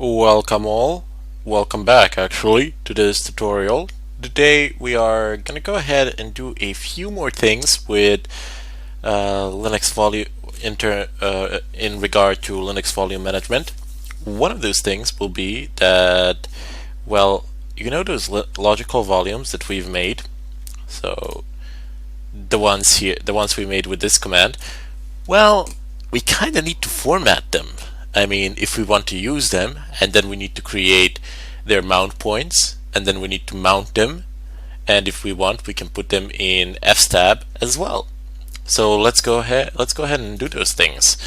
Welcome back actually to this tutorial. Today we are gonna go ahead and do a few more things with Linux volume in regard to Linux volume management. One of those things will be that, well, you know those logical volumes that we've made, so the ones we made with this command. Well, we kind of need to format them. I mean, if we want to use them, and then we need to create their mount points, and then we need to mount them, and if we want, we can put them in fstab as well. So let's go ahead and do those things.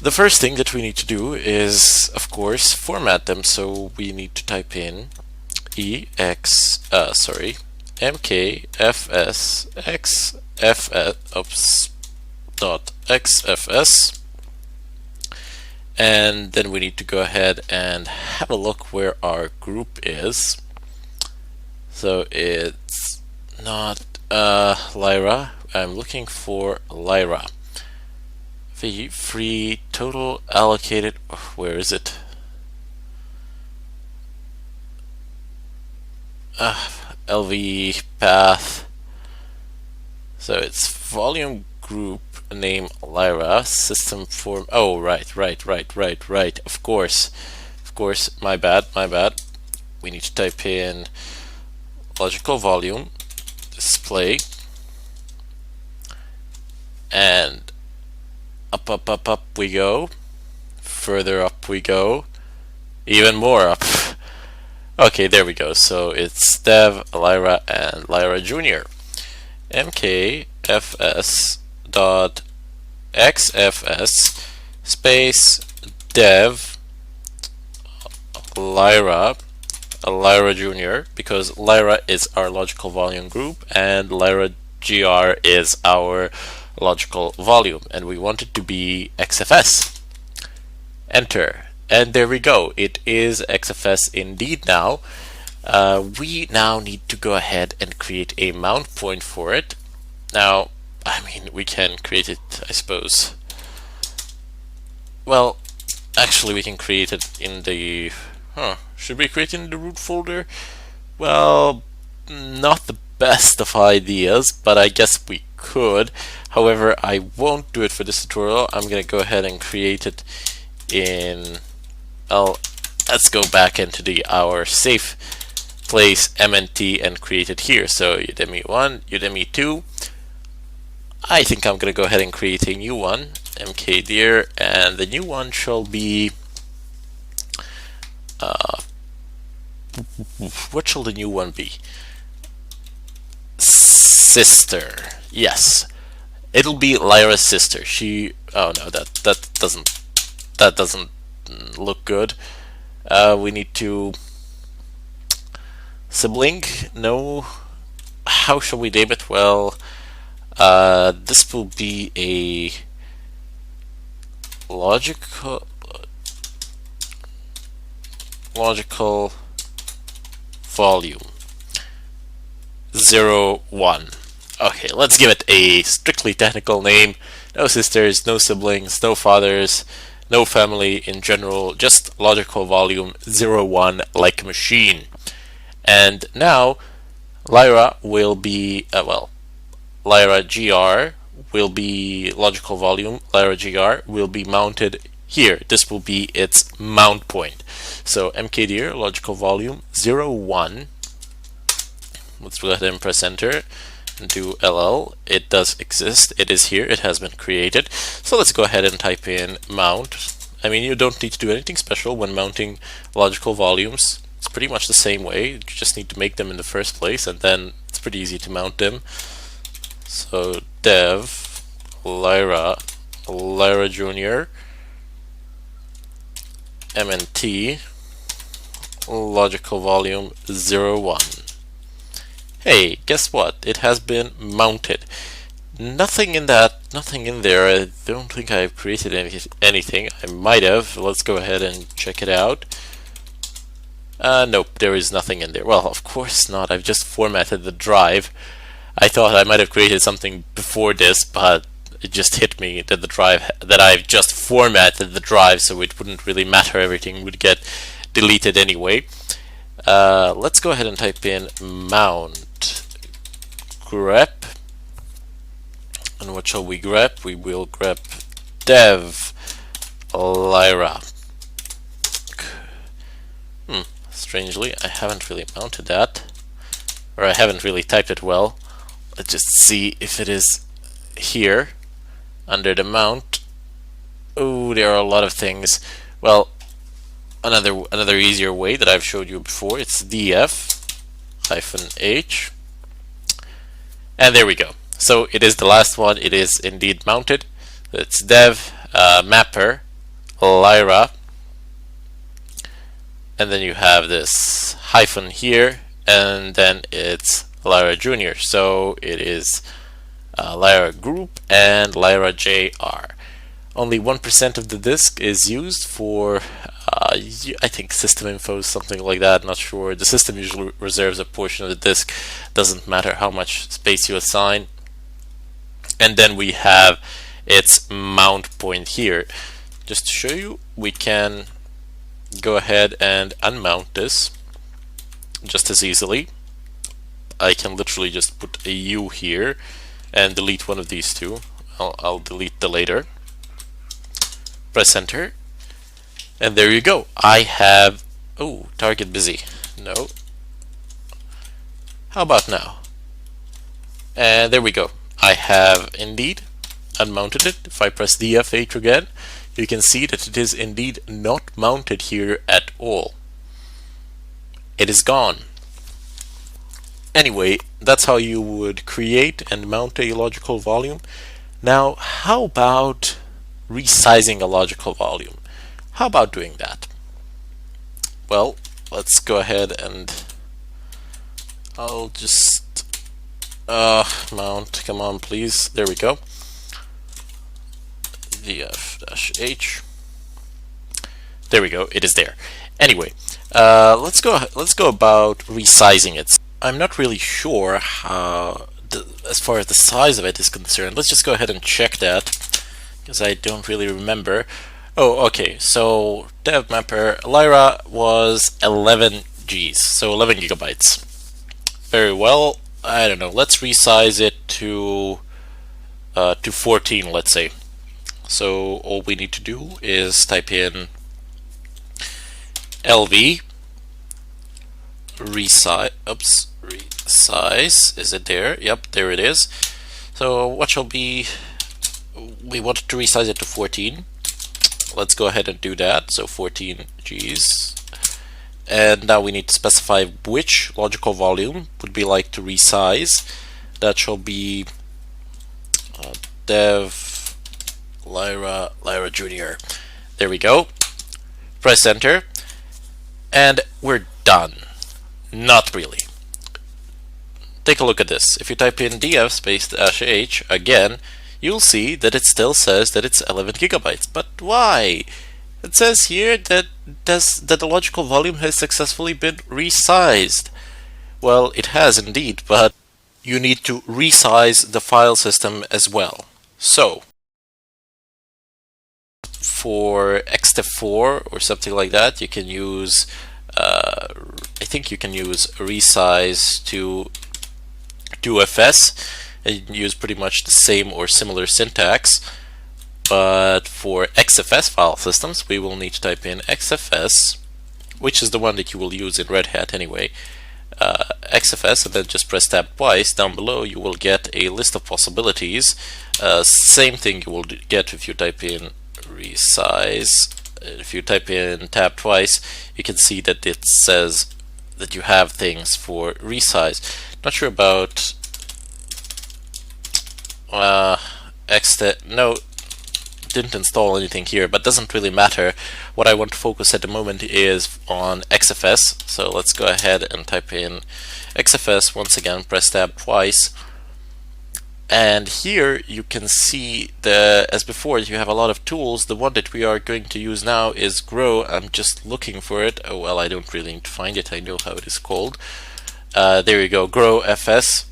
The first thing that we need to do is, of course, format them. So we need to type in mkfsxfs and then we need to go ahead and have a look where our group is. So it's not Lyra. I'm looking for Lyra. The free total allocated. Where is it? LV path. So it's volume group name Lyra, system form. Oh, right. Of course, my bad. We need to type in logical volume display, and up we go. Further up we go. Even more up. Okay, there we go. So it's dev Lyra and Lyra Junior. mkfs dot xfs space dev Lyra Junior, because Lyra is our logical volume group and Lyra gr is our logical volume, and we want it to be xfs. Enter, and there we go. It is xfs indeed now. We now need to go ahead and create a mount point for it. Now, I mean, we can create it, I suppose. Well, actually we can create it in the... should we create it in the root folder? Well, not the best of ideas, but I guess we could. However, I won't do it for this tutorial. I'm gonna go ahead and create it in... Well, let's go back into our safe place MNT and create it here. So Udemy 1, Udemy 2. I think I'm going to go ahead and create a new one, mkdir, and the new one shall be, what shall the new one be? Sister. Yes, it'll be Lyra's sister. Oh no, that doesn't look good. We need to sibling. No. How shall we name it? Well, this will be a logical volume 01. Okay, let's give it a strictly technical name. No sisters, no siblings, no fathers, no family in general, just logical volume 01 like a machine. And now Lyra will be, Lyra gr will be logical volume. Lyra gr will be mounted here. This will be its mount point. So mkdir logical volume 01. Let's go ahead and press enter and do ll. It does exist. It is here. It has been created. So let's go ahead and type in mount. I mean, you don't need to do anything special when mounting logical volumes. It's pretty much the same way. You just need to make them in the first place, and then it's pretty easy to mount them. So dev Lyra Junior MNT logical volume 01. Hey, guess what? It has been mounted. Nothing in there. I don't think I've created anything. I might have. Let's go ahead and check it out. Nope, there is nothing in there. Well, of course not. I've just formatted the drive. I thought I might have created something before this, but it just hit me that I've just formatted the drive, so it wouldn't really matter. Everything would get deleted anyway. Let's go ahead and type in mount grep. And what shall we grep? We will grep dev Lyra. Strangely, I haven't really mounted that, or I haven't really typed it well. Let's just see if it is here under the mount. Oh, there are a lot of things. Well, another easier way that I've showed you before, it's df-h, and there we go. So it is the last one. It is indeed mounted. It's dev mapper Lyra, and then you have this hyphen here, and then it's Lyra Junior. So it is Lyra Group and Lyra JR. Only 1% of the disk is used for, I think, system info, something like that. Not sure. The system usually reserves a portion of the disk. Doesn't matter how much space you assign. And then we have its mount point here. Just to show you, we can go ahead and unmount this just as easily. I can literally just put a U here and delete one of these two. I'll delete the later. Press enter, and there you go. I have, oh, target busy. No. How about now? And there we go. I have indeed unmounted it. If I press DF8 again, you can see that it is indeed not mounted here at all. It is gone. Anyway, that's how you would create and mount a logical volume. Now, how about resizing a logical volume? How about doing that? Well, let's go ahead and I'll just mount, come on please, there we go. df-h, there we go, it is there. Anyway, let's go about resizing it. I'm not really sure how as far as the size of it is concerned. Let's just go ahead and check that, because I don't really remember. Oh, okay, so dev mapper Lyra was 11 Gs, so 11 gigabytes. Very well. I don't know, let's resize it to 14, let's say. So all we need to do is type in lv resize. Oops, resize. Is it there? Yep, there it is. So what shall be? We wanted to resize it to 14. Let's go ahead and do that. So 14 Gs. And now we need to specify which logical volume would be like to resize. That shall be dev Lyra Junior. There we go. Press enter, and we're done. Not really. Take a look at this. If you type in df space -h again, you'll see that it still says that it's 11 gigabytes. But why? It says here that the logical volume has successfully been resized. Well, it has indeed, but you need to resize the file system as well. So, for ext4 or something like that, you can use, I think you can use resize to 2fs, and you can use pretty much the same or similar syntax. But for XFS file systems, we will need to type in XFS, which is the one that you will use in Red Hat anyway. XFS, and then just press tab twice. Down below you will get a list of possibilities. Same thing you will get if you type in resize. If you type in tab twice, you can see that it says that you have things for resize. Not sure about no, didn't install anything here, but doesn't really matter. What I want to focus at the moment is on XFS. So let's go ahead and type in XFS once again, press tab twice, and here you can see as before, you have a lot of tools. The one that we are going to use now is Grow. I'm just looking for it. Oh well, I don't really need to find it, I know how it is called. There you go, Grow FS.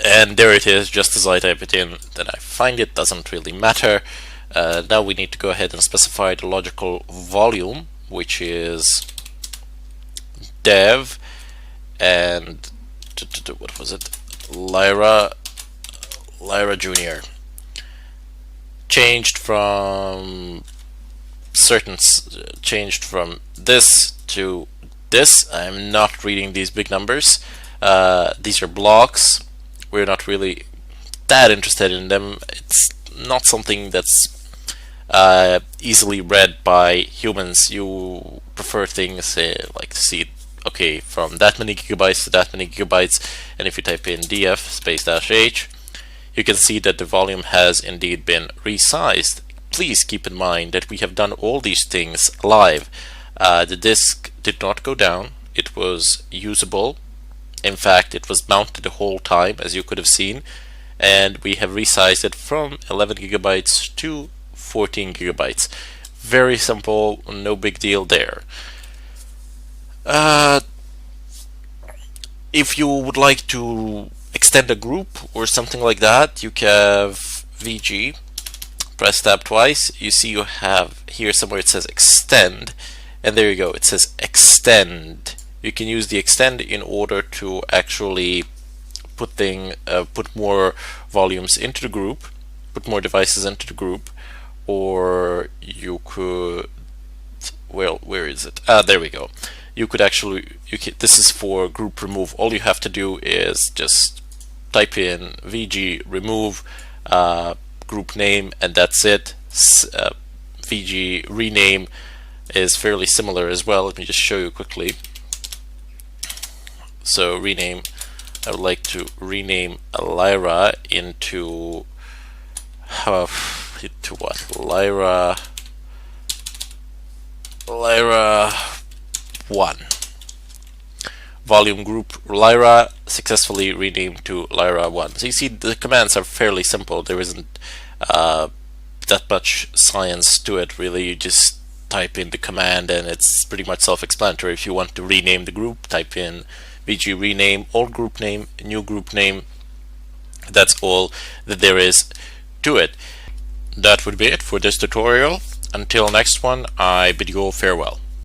And there it is, just as I type it in, then I find it, doesn't really matter. Now we need to go ahead and specify the logical volume, which is dev and what was it? Lyra Junior. Changed from changed from this to this. I'm not reading these big numbers. These are blocks. We're not really that interested in them. It's not something that's easily read by humans. You prefer things like to see, okay, from that many gigabytes to that many gigabytes, and if you type in df space -h, you can see that the volume has indeed been resized. Please keep in mind that we have done all these things live. The disk did not go down. It was usable. In fact, it was mounted the whole time, as you could have seen, and we have resized it from 11 gigabytes to 14 gigabytes. Very simple, no big deal there. If you would like to extend a group or something like that, you can have VG, press tab twice, you see you have here somewhere it says extend, and there you go, it says extend. You can use the extend in order to actually put more volumes into the group, put more devices into the group, or you could, well, where is it? There we go. You could actually, this is for group remove. All you have to do is just type in VG remove group name, and that's it. VG rename is fairly similar as well. Let me just show you quickly. So rename, I would like to rename Lyra into what? Lyra 1. Volume group Lyra successfully renamed to Lyra 1. So you see the commands are fairly simple. There isn't that much science to it really. You just type in the command and it's pretty much self-explanatory. If you want to rename the group, type in VG rename, old group name, new group name. That's all that there is to it. That would be it for this tutorial. Until next one, I bid you all farewell.